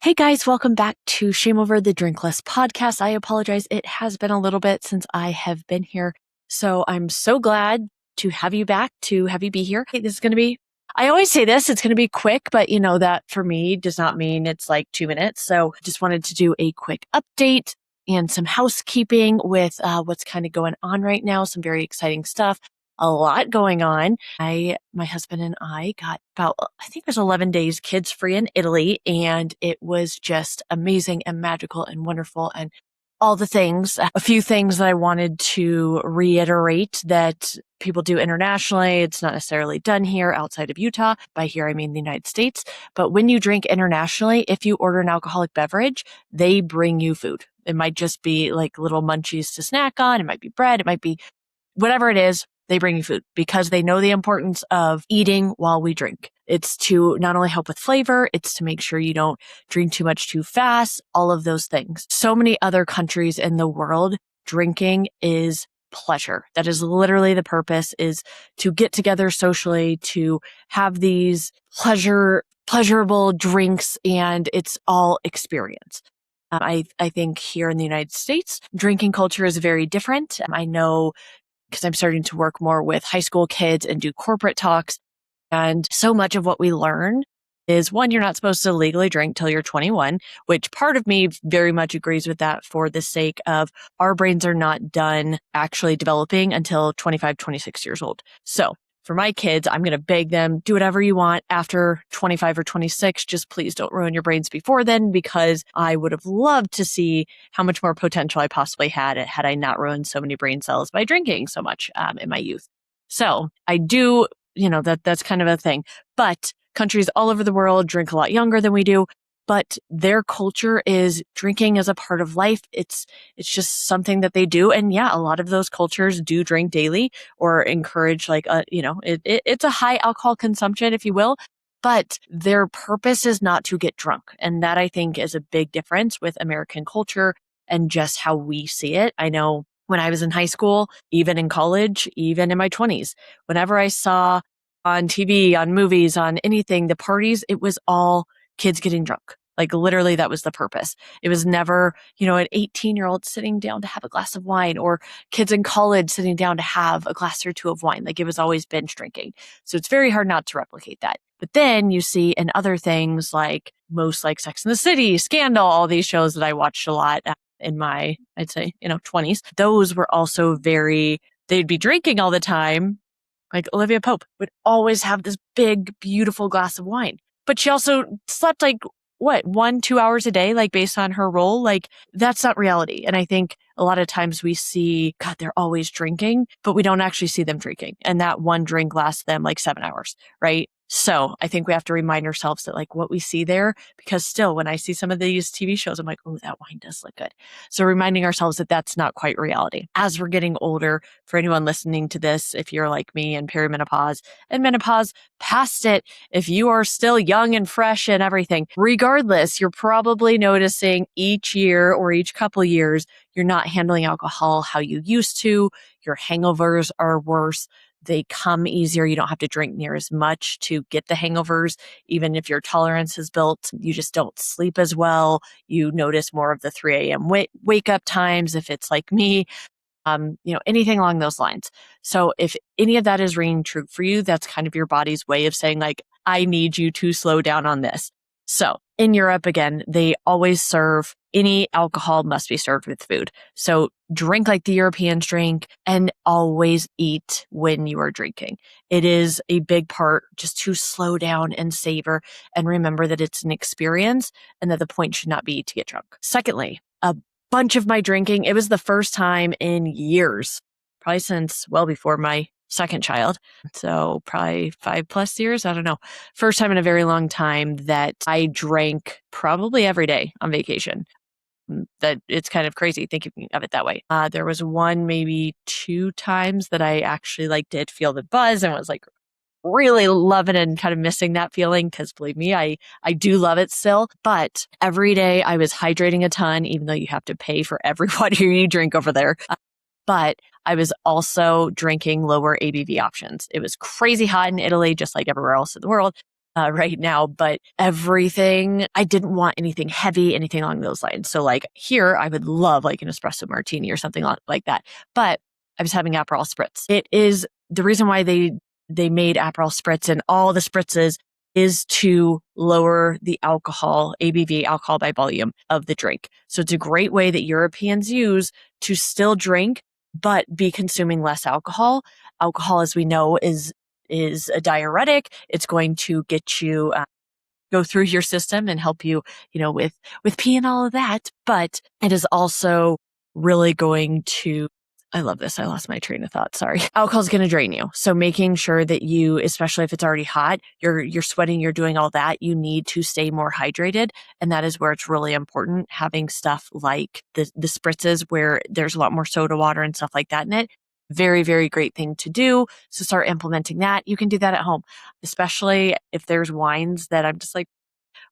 Hey guys, welcome back to ShameOver, the Drink Less podcast. I apologize. It has been a little bit since I have been here. So I'm so glad to have you back, to have you be here. Hey, this is going to be, I always say this, it's going to be quick, but you know that for me does not mean it's like 2 minutes. So just wanted to do a quick update and some housekeeping with what's kind of going on right now. Some very exciting stuff. A lot going on. My husband and I got about, I think it was 11 days kids free in Italy, and it was just amazing and magical and wonderful and all the things. A few things that I wanted to reiterate that people do internationally. It's not necessarily done here outside of Utah. By here, I mean the United States. But when you drink internationally, if you order an alcoholic beverage, they bring you food. It might just be like little munchies to snack on. It might be bread. It might be whatever it is. They bring you food because they know the importance of eating while we drink. It's to not only help with flavor, it's to make sure you don't drink too much too fast, all of those things. So many other countries in the world, drinking is pleasure. That is literally the purpose, is to get together socially, to have these pleasurable drinks, and it's all experience. I think here in the United States, drinking culture is very different. I know because I'm starting to work more with high school kids and do corporate talks. And so much of what we learn is, one, you're not supposed to legally drink till you're 21, which part of me very much agrees with that for the sake of our brains are not done actually developing until 25, 26 years old. So for my kids, I'm going to beg them, do whatever you want after 25 or 26. Just please don't ruin your brains before then, because I would have loved to see how much more potential I possibly had I not ruined so many brain cells by drinking so much in my youth. So I do, that's kind of a thing. But countries all over the world drink a lot younger than we do. But their culture is drinking as a part of life. It's just something that they do. And yeah, a lot of those cultures do drink daily or encourage it's a high alcohol consumption, if you will, but their purpose is not to get drunk. And that, I think, is a big difference with American culture and just how we see it. I know when I was in high school, even in college, even in my 20s, whenever I saw on TV, on movies, on anything, the parties, it was all kids getting drunk. Like literally that was the purpose. It was never, an 18-year-old sitting down to have a glass of wine, or kids in college sitting down to have a glass or two of wine. Like it was always binge drinking. So it's very hard not to replicate that. But then you see in other things like Sex and the City, Scandal, all these shows that I watched a lot in my, I'd say, 20s. Those were also they'd be drinking all the time. Like Olivia Pope would always have this big, beautiful glass of wine. But she also slept 1-2 hours a day, based on her role. That's not reality. And I think a lot of times we see, God, they're always drinking, but we don't actually see them drinking. And that one drink lasts them 7 hours, right? So I think we have to remind ourselves that what we see there, because still when I see some of these TV shows, I'm like, oh, that wine does look good. So reminding ourselves that that's not quite reality. As we're getting older, for anyone listening to this, if you're like me in perimenopause and menopause, past it, if you are still young and fresh and everything, regardless, you're probably noticing each year or each couple of years, you're not handling alcohol how you used to. Your hangovers are worse. They come easier. You don't have to drink near as much to get the hangovers. Even if your tolerance is built, you just don't sleep as well. You notice more of the 3 a.m. wake up times if it's like me, anything along those lines. So if any of that is ringing true for you, that's kind of your body's way of saying I need you to slow down on this. So in Europe, again, they always serve any alcohol must be served with food. So drink like the Europeans drink and always eat when you are drinking. It is a big part just to slow down and savor and remember that it's an experience and that the point should not be to get drunk. Secondly, a bunch of my drinking, it was the first time in years, probably since well before my second child. So probably 5+ years. I don't know. First time in a very long time that I drank probably every day on vacation. That it's kind of crazy thinking of it that way. There was one, maybe 2 times that I actually did feel the buzz and was really loving it and kind of missing that feeling, because believe me, I do love it still. But every day I was hydrating a ton, even though you have to pay for every water you drink over there. But I was also drinking lower ABV options. It was crazy hot in Italy, just like everywhere else in the world. right now, but everything, I didn't want anything heavy, anything along those lines. So like here, I would love like an espresso martini or something like that. But I was having Aperol Spritz. It is the reason why they made Aperol Spritz and all the spritzes is to lower the ABV, alcohol by volume of the drink. So it's a great way that Europeans use to still drink, but be consuming less alcohol. Alcohol, as we know, is a diuretic. It's going to get you go through your system and help you, with pee and all of that. But it is also really going to, I love this. I lost my train of thought. Sorry. Alcohol is going to drain you. So making sure that you, especially if it's already hot, you're sweating, you're doing all that, you need to stay more hydrated. And that is where it's really important. Having stuff like the spritzes where there's a lot more soda water and stuff like that in it. Very, very great thing to do. So start implementing that. You can do that at home, especially if there's wines that I'm just like,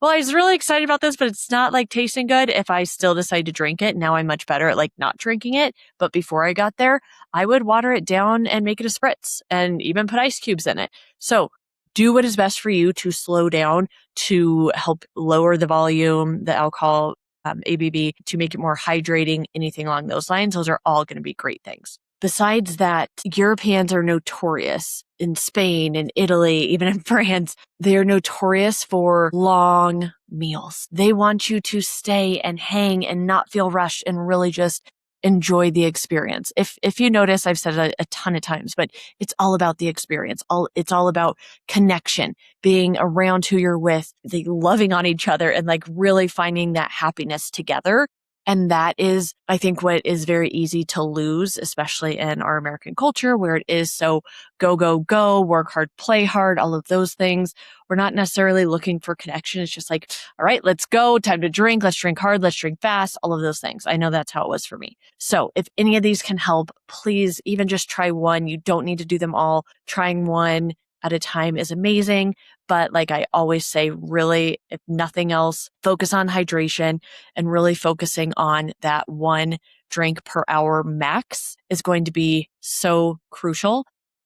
well, I was really excited about this, but it's not like tasting good. If I still decide to drink it, now I'm much better at like not drinking it. But before I got there, I would water it down and make it a spritz and even put ice cubes in it. So do what is best for you to slow down, to help lower the volume, the alcohol, ABV, to make it more hydrating, anything along those lines. Those are all going to be great things. Besides that, Europeans are notorious in Spain and Italy, even in France. They're notorious for long meals. They want you to stay and hang and not feel rushed and really just enjoy the experience. If you notice, I've said it a ton of times, but it's all about the experience. It's all about connection, being around who you're with, loving on each other and like really finding that happiness together. And that is, I think, what is very easy to lose, especially in our American culture where it is so go, go, go, work hard, play hard, all of those things. We're not necessarily looking for connection. It's just like, all right, let's go. Time to drink. Let's drink hard. Let's drink fast. All of those things. I know that's how it was for me. So if any of these can help, please even just try one. You don't need to do them all. Trying one at a time is amazing. But like I always say, really, if nothing else, focus on hydration and really focusing on that one drink per hour max is going to be so crucial.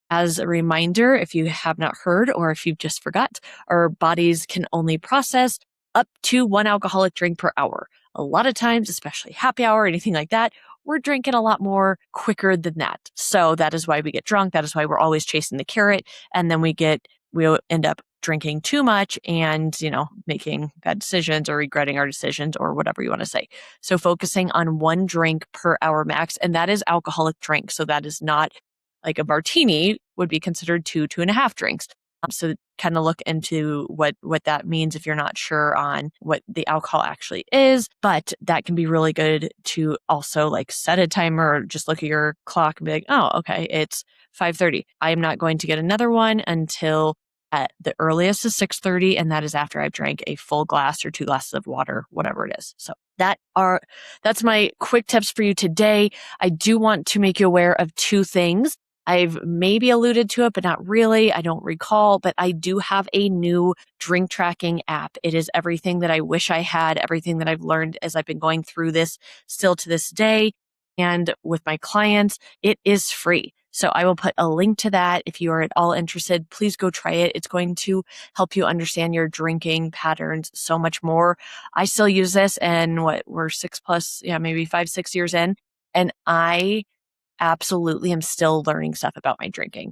As a reminder, if you have not heard or if you've just forgot, our bodies can only process up to one alcoholic drink per hour. A lot of times, especially happy hour, anything like that, we're drinking a lot more quicker than that. So that is why we get drunk. That is why we're always chasing the carrot. And then we end up drinking too much and, making bad decisions or regretting our decisions or whatever you want to say. So focusing on one drink per hour max, and that is alcoholic drink. So that is not like a martini would be considered 2.5 drinks. So kind of look into what that means if you're not sure on what the alcohol actually is, but that can be really good to also like set a timer or just look at your clock and be like, oh, okay, it's 5:30. I am not going to get another one until at the earliest is 6:30, and that is after I've drank a full glass or 2 glasses of water, whatever it is. So that's my quick tips for you today. I do want to make you aware of 2 things. I've maybe alluded to it, but not really. I don't recall, but I do have a new drink tracking app. It is everything that I wish I had, everything that I've learned as I've been going through this still to this day. And with my clients, it is free. So I will put a link to that. If you are at all interested, please go try it. It's going to help you understand your drinking patterns so much more. I still use this and we're 6+, maybe 5, 6 years in. And I absolutely am still learning stuff about my drinking.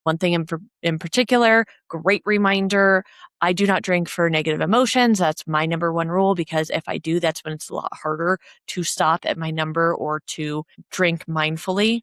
One thing in particular, great reminder, I do not drink for negative emotions. That's my number one rule, because if I do, that's when it's a lot harder to stop at my number or to drink mindfully.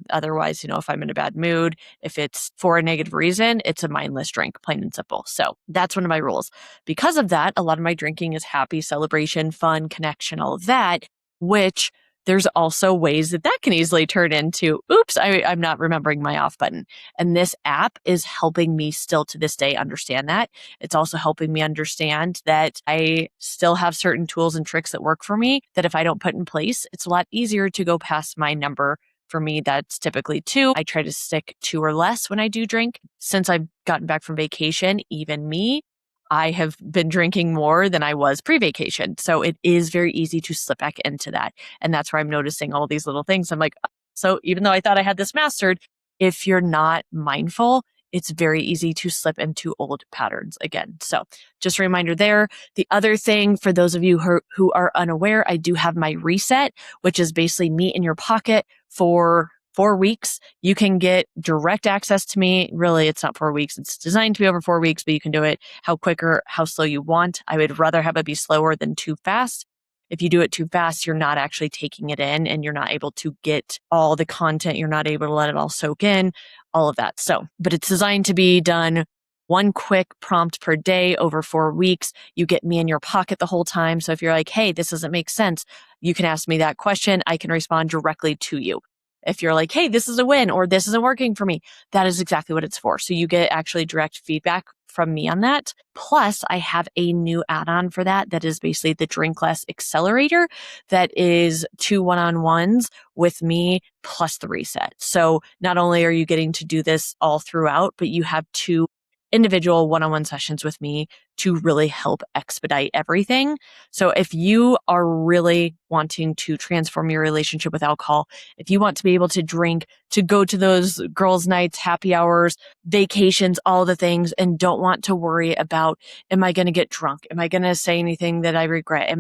Otherwise, if I'm in a bad mood, if it's for a negative reason, it's a mindless drink, plain and simple. So that's one of my rules. Because of that, a lot of my drinking is happy, celebration, fun, connection, all of that, which there's also ways that can easily turn into, oops, I'm not remembering my off button. And this app is helping me still to this day understand that. It's also helping me understand that I still have certain tools and tricks that work for me that if I don't put in place, it's a lot easier to go past my number. For me, that's typically 2. I try to stick 2 or less when I do drink. Since I've gotten back from vacation, even me, I have been drinking more than I was pre-vacation. So it is very easy to slip back into that. And that's where I'm noticing all these little things. I'm like, so even though I thought I had this mastered, if you're not mindful, it's very easy to slip into old patterns again. So just a reminder there. The other thing for those of you who are unaware, I do have my reset, which is basically me in your pocket for 4 weeks. You can get direct access to me. Really, it's not 4 weeks. It's designed to be over 4 weeks, but you can do it how quick or how slow you want. I would rather have it be slower than too fast. If you do it too fast, you're not actually taking it in and you're not able to get all the content. You're not able to let it all soak in, all of that. So, but it's designed to be done one quick prompt per day over 4 weeks. You get me in your pocket the whole time. So if you're like, hey, this doesn't make sense, you can ask me that question. I can respond directly to you. If you're like, hey, this is a win or this isn't working for me, that is exactly what it's for. So you get actually direct feedback from me on that. Plus, I have a new add-on for that is basically the Drink Less Accelerator that is 2 one-on-ones with me plus the reset. So not only are you getting to do this all throughout, but you have 2 individual one-on-one sessions with me to really help expedite everything. So if you are really wanting to transform your relationship with alcohol, if you want to be able to drink, to go to those girls' nights, happy hours, vacations, all the things, and don't want to worry about, am I going to get drunk? Am I going to say anything that I regret?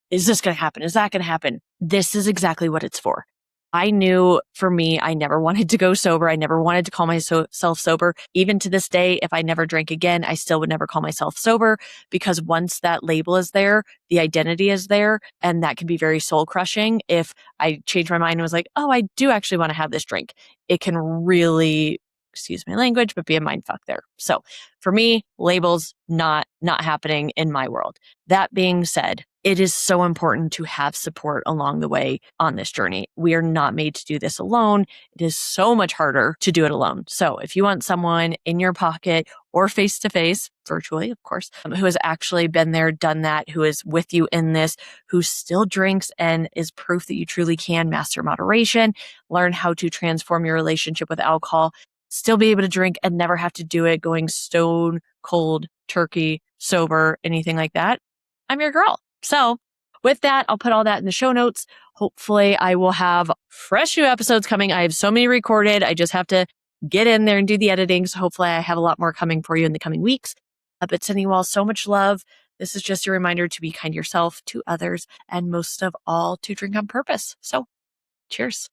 Is this going to happen? Is that going to happen? This is exactly what it's for. I knew for me, I never wanted to go sober. I never wanted to call myself sober. Even to this day, if I never drank again, I still would never call myself sober because once that label is there, the identity is there, and that can be very soul crushing. If I changed my mind and was like, oh, I do actually want to have this drink, it can really, excuse my language, but be a mind fuck there. So for me, labels not happening in my world. That being said, it is so important to have support along the way on this journey. We are not made to do this alone. It is so much harder to do it alone. So if you want someone in your pocket or face to face, virtually, of course, who has actually been there, done that, who is with you in this, who still drinks and is proof that you truly can master moderation, learn how to transform your relationship with alcohol, still be able to drink and never have to do it going stone cold, turkey, sober, anything like that, I'm your girl. So with that, I'll put all that in the show notes. Hopefully I will have fresh new episodes coming. I have so many recorded. I just have to get in there and do the editing. So hopefully I have a lot more coming for you in the coming weeks. But sending you all so much love. This is just a reminder to be kind to yourself, to others, and most of all, to drink on purpose. So cheers.